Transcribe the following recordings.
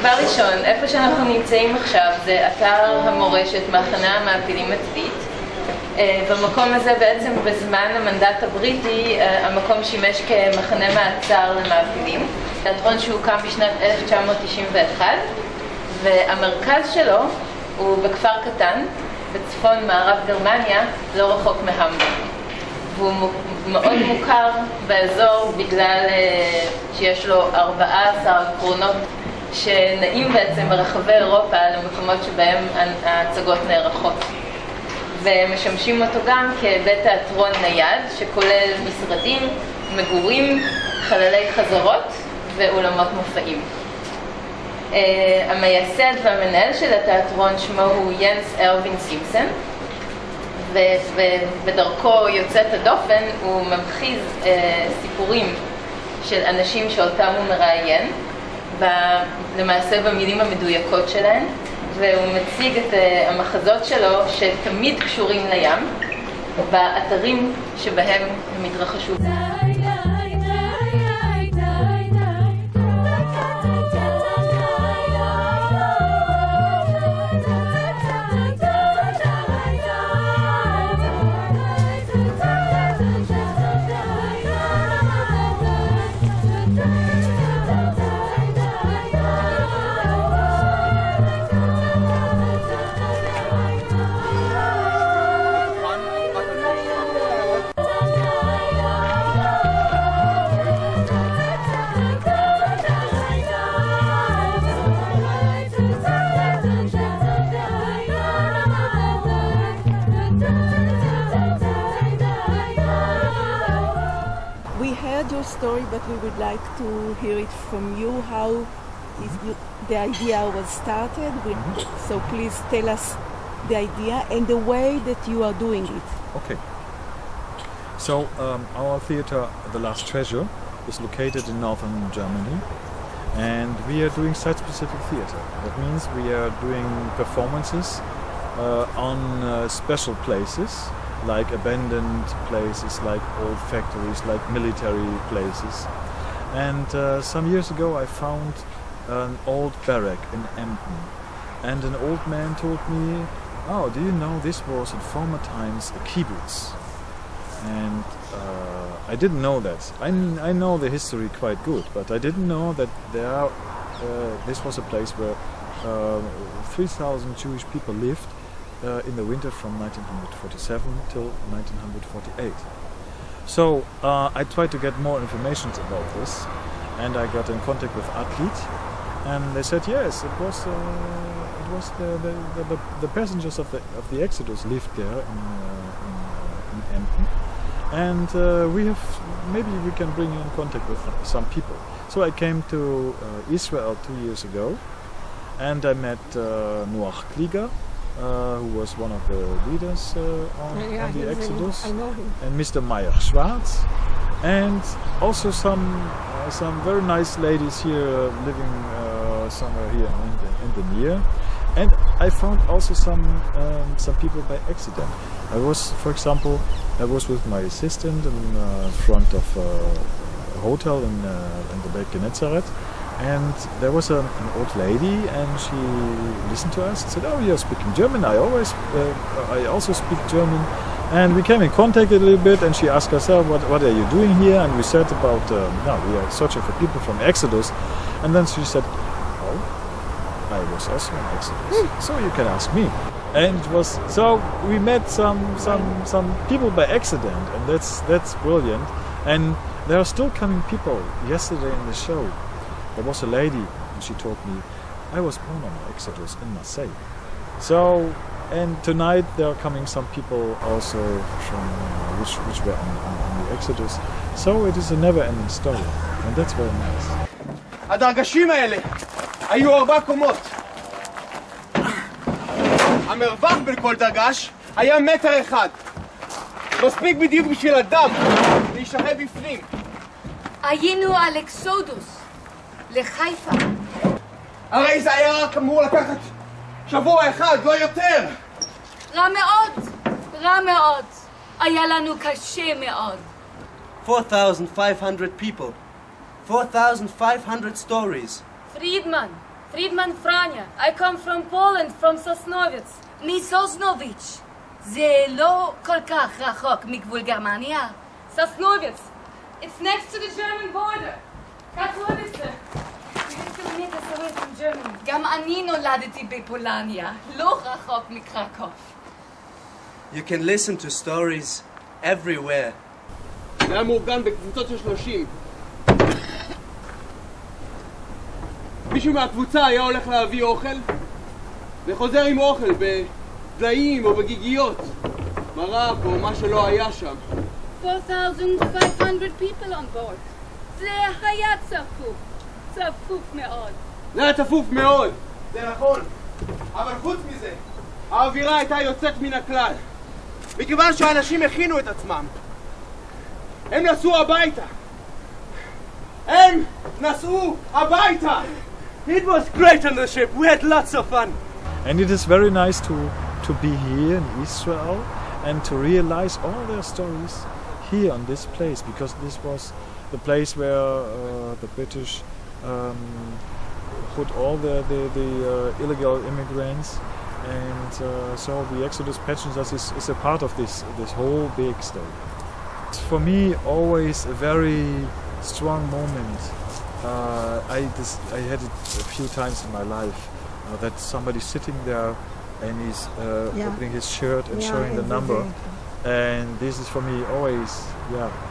דבר ראשון, איפה שאנחנו נמצאים עכשיו זה אתר המורשת מחנה המעפילים הצבאית. במקום הזה בעצם בזמן המנדט הבריטי המקום שימש כמחנה מעצר למעפילים. תיאטרון שהוקם בשנת 1991 והמרכז שלו הוא בכפר קטן בצפון מערב גרמניה, לא רחוק מהמבורג. והוא מאוד מוכר באזור בגלל שיש לו 14 קרונות שנעים בעצם ברחבי אירופה למקומות שבהם ההצגות נערכות. ומשמשים אותו גם כבית תיאטרון נייד שכולל משרדים, מגורים, חללי חזרות ואולמות מופעים. המייסד והמנהל של התיאטרון שמו הוא ינס ארווין סימפסון, ובדרכו יוצאת הדופן הוא ממחיז סיפורים של אנשים שאותם הוא מראיין, למעשה במילים המדויקות שלהם, והוא מציג את המחזות שלו שתמיד קשורים לים, באתרים שבהם הם התרחשו. Your story, but we would like to hear it from you. How the idea was started? So please tell us the idea and the way that you are doing it. Okay. So our theater, The Last Treasure, is located in northern Germany, and we are doing site-specific theater. That means we are doing performances on special places, like abandoned places, like old factories, like military places. And some years ago I found an old barrack in Emden, and an old man told me, "Oh, do you know this was in former times a kibbutz?" And I didn't know that. I know the history quite good, but I didn't know that this was a place where 3,000 Jewish people lived in the winter from 1947 till 1948. So I tried to get more information about this, and I got in contact with Atlit, and they said yes, it was the passengers of the Exodus lived there in Emden, and maybe we can bring you in contact with some people. So I came to Israel 2 years ago, and I met Noach Klieger, who was one of the leaders on the Exodus, and Mr. Meyer Schwartz, and also some very nice ladies here living somewhere here in the near. And I found also some people by accident. For example, I was with my assistant in front of a hotel in the Beit Genezareth. And there was an old lady, and she listened to us and said, "Oh, you're speaking German. I also speak German." And we came in contact a little bit, and she asked us, "What are you doing here?" And we said about, we are searching for people from Exodus. And then she said, "Oh, I was also in Exodus, so you can ask me." And so we met some people by accident, and that's brilliant. And there are still coming people. Yesterday in the show, there was a lady, and she told me, "I was born on Exodus in Marseille." So, and tonight there are coming some people also from which were on the Exodus. So it is a never-ending story, and that's very nice. הדרגשים האלה היו 4 קומות. המרווח בין כל דרגש היה 1 מטר. מספיק בדיוק בשביל אדם להישאר בפנים. היינו על אקסודוס. לחיפה. הרי זה היה רק אמור לקחת שבוע אחד, לא יותר. רע מאוד, רע מאוד. היה לנו קשה מאוד. 4,500 people. 4,500 stories. פרידמן, Friedman Frania. I come from Poland, from Sosnovitz. מסוסנוביץ'. זה לא כל כך רחוק מגבול גרמניה. Sosnovitz. It's next to the German border. Katowice. 50 meters away from Germany. גם אני נולדתי בפולניה. לא רחוק מקרקוב. You can listen to stories everywhere. זה היה מאורגן בקבוצות של 30. מישהו מהקבוצה היה הולך להביא אוכל וחוזר עם אוכל בדליים או בגיגיות, מרק או מה שלא היה שם. 4,500 people on board. זה היה צפוף. צפוף מאוד. זה היה צפוף מאוד, זה נכון. אבל חוץ מזה, האווירה הייתה יוצאת מן הכלל. מכיוון שהאנשים הכינו את עצמם. הם נסעו הביתה. הם נסעו הביתה. It was great on the ship. We had lots of fun. And it is very nice to be here in Israel and to realize all their stories here on this place, because this was the place where the British put all the illegal immigrants, and so the Exodus Passengers is a part of this whole big story. It's for me always a very strong moment. I had it a few times in my life that somebody's sitting there and he's opening his shirt and showing the number, and this is for me always,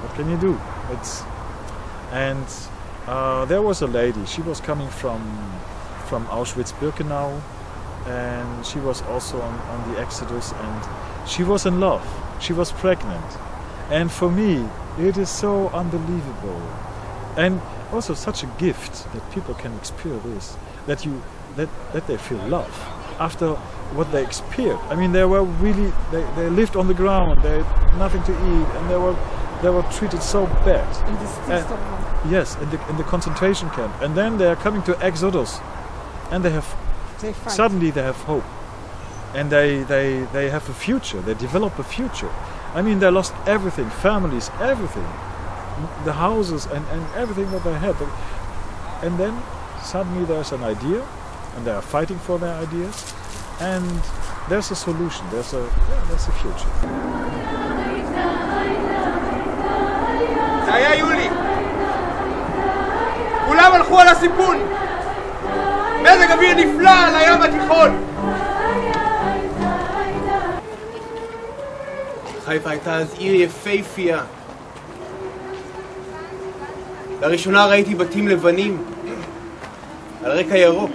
what can you do? There was a lady. She was coming from Auschwitz-Birkenau, and she was also on the Exodus, and she was in love. She was pregnant, and for me it is so unbelievable, and also such a gift that people can experience this, that they feel love after what they experienced. I mean, they were really, they lived on the ground, they had nothing to eat, and they were treated so bad. Yes, in the concentration camp, and then they are coming to Exodus, and suddenly they have hope, and they have a future. They develop a future. I mean, they lost everything, families, everything, the houses and everything that they had, and then suddenly there's an idea, and they are fighting for their ideas, and there's a solution. There's a future. זה היה יולי. כולם הלכו על הסיפון. מזג אוויר נפלא על הים התיכון. חיפה הייתה אז עיר יפהפייה. לראשונה ראיתי בתים לבנים על רקע ירוק.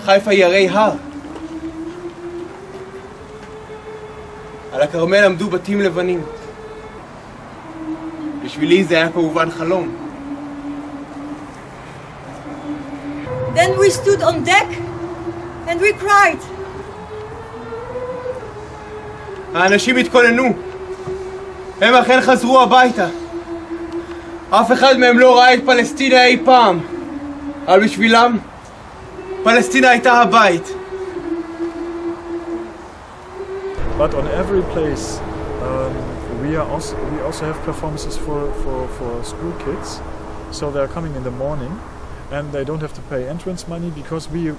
חיפה היא הרי הר. על הכרמל עמדו בתים לבנים. בשבילי זה היה כמובן חלום. Then we stood on deck and we cried. האנשים התכוננו. הם אכן חזרו הביתה. אף אחד מהם לא ראה את פלסטינה אי פעם. אבל בשבילם, פלסטינה הייתה הבית. But on every place, we also have performances for school kids. So they are coming in the morning, and they don't have to pay entrance money, because we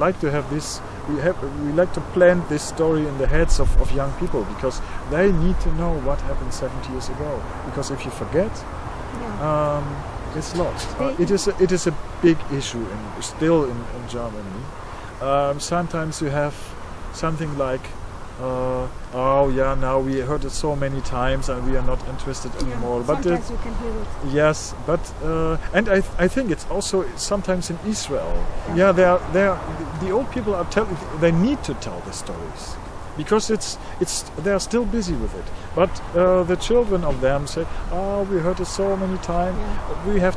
like to have this. We like to plant this story in the heads of young people, because they need to know what happened 70 years ago. Because if you forget, it's lost. It is a big issue still in Germany. Sometimes you have something like, now we heard it so many times and we are not interested anymore. But sometimes you can hear it. Yes, but and I think it's also sometimes in Israel. Yeah, the old people are they need to tell the stories, because they are still busy with it. But the children of them say, we heard it so many times. We have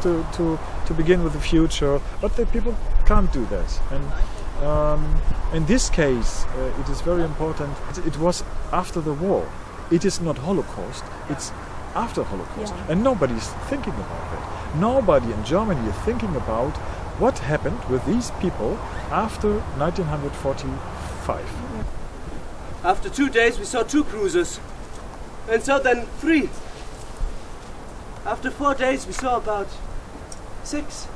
to begin with the future. But the people can't do that. And in this case, it is very important. It was after the war. It is not Holocaust. It's after Holocaust, and nobody is thinking about that. Nobody in Germany is thinking about what happened with these people after 1945. After 2 days we saw 2 cruisers, and so then 3. After 4 days we saw about 6,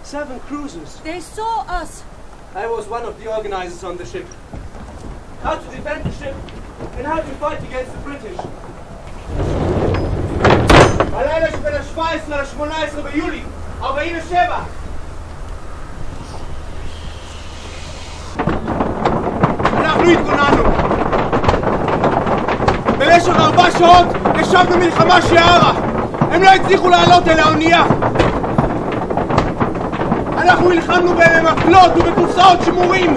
7 cruisers. They saw us. I was one of the organizers on the ship. How to defend the ship and how to fight against the British. הלילה שבין ה-17 ל-18 ביולי, 47. אנחנו התכוננו. במשך 4 שעות ישבנו מלחמה שערה. הם לא הצליחו לעלות אל האונייה. אנחנו נלחמנו במקלות ובקופסאות שימורים.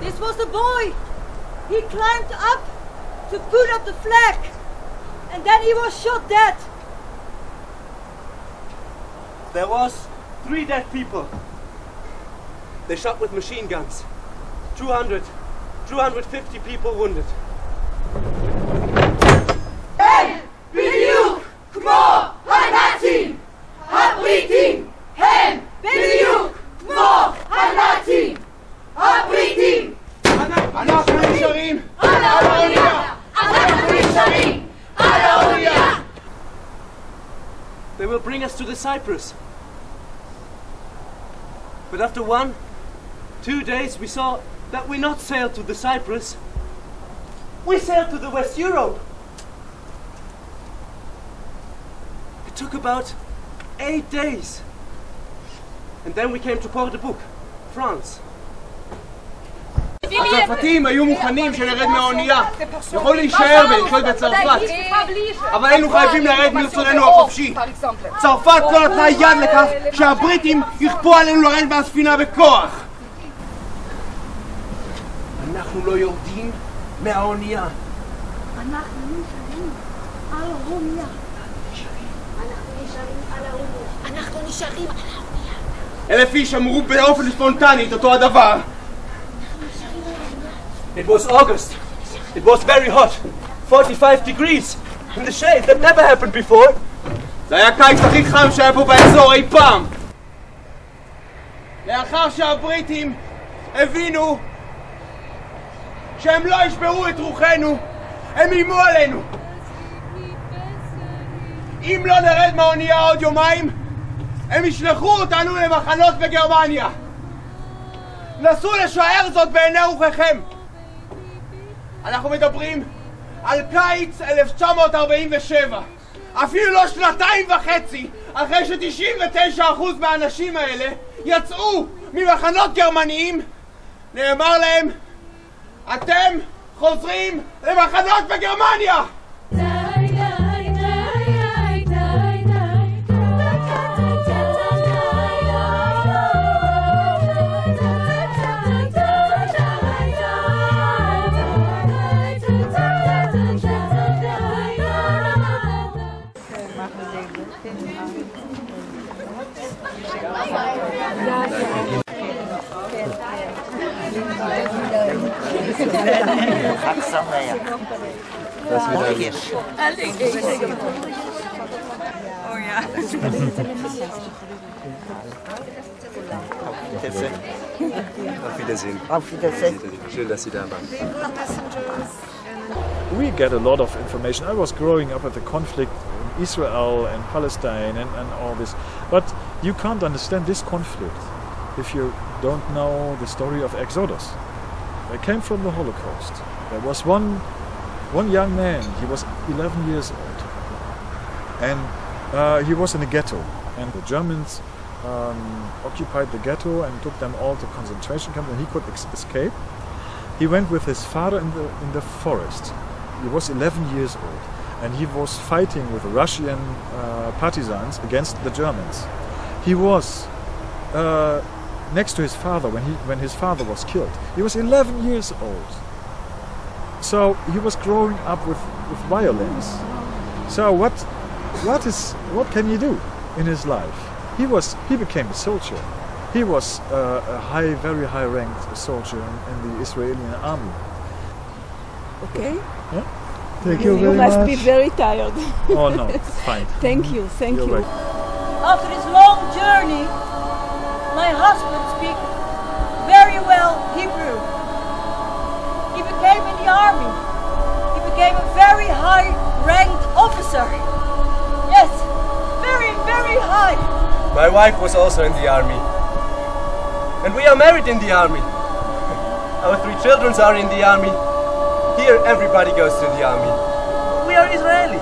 This was the boy. He climbed up to put up the flag. And then he was shot dead. There was 3 dead people. They shot with machine guns. 250 people wounded. הם בדיוק כמו הנאצים! הבריטים הם בדיוק כמו הנאצים! הבריטים! אנחנו נשארים על האונייה! אנחנו נשארים על האונייה! They will bring us to the Cyprus. But after 1-2 days we saw that we not sailed to the Cyprus. We sailed to the West Europe. It took about 8 days. And then we came to Port-de-Bouc, France. הצרפתים היו מוכנים שנרד מהאונייה. יכול להישאר ולחיות בצרפת. אבל היינו חייבים לרד מרצוננו החופשי. צרפת לא נתנה יד לכך שהבריטים יכפו עלינו לרד מהספינה בכוח. אנחנו לא יורדים מהאונייה. אנחנו נשארים על האונייה. אנחנו נשארים על האונייה. 1,000 איש אמרו באופן ספונטני את אותו הדבר. It was August. It was very hot. 45 degrees. In the shade. That never happened before. זה היה הקיץ הכי חם שהיה פה באזור אי פעם. לאחר שהבריטים הבינו שהם לא ישברו את רוחנו, הם איימו עלינו. אם לא נרד מהאונייה עוד יומיים, הם ישלחו אותנו למחנות בגרמניה. נסו לשער זאת בעיני רוחכם. אנחנו מדברים על קיץ 1947. אפילו לא 2.5 אחרי ש99% מהאנשים האלה יצאו ממחנות גרמניים, נאמר להם, אתם חוזרים למחנות בגרמניה! חג שמח. מורגש. Auf Wiedersehen. Auf Wiedersehen. Schön, dass Sie da waren. We get a lot of information. I was growing up at the conflict in Israel and Palestine and all this. But you can't understand this conflict if you don't know the story of Exodus. They came from the Holocaust. There was one young man, he was 11 years old. And he was in a ghetto. And the Germans occupied the ghetto and took them all to concentration camps, and he could escape. He went with his father in the forest. He was 11 years old, and he was fighting with Russian partisans against the Germans. He was next to his father when his father was killed. He was 11 years old. So he was growing up with violence. So what can you do in his life? He became a soldier. He was a very high ranked soldier in the Israeli army. Okay. Yeah? Thank you very You much. must be very tired. Oh no, fine. Thank you. You're right. After this long journey, my husband speaks very well Hebrew. He became in the army. He became a very high-ranked officer. Yes, very My wife was also in the army. And we are married in the army. Our 3 children are in the army. Here everybody goes to the army. We are Israeli.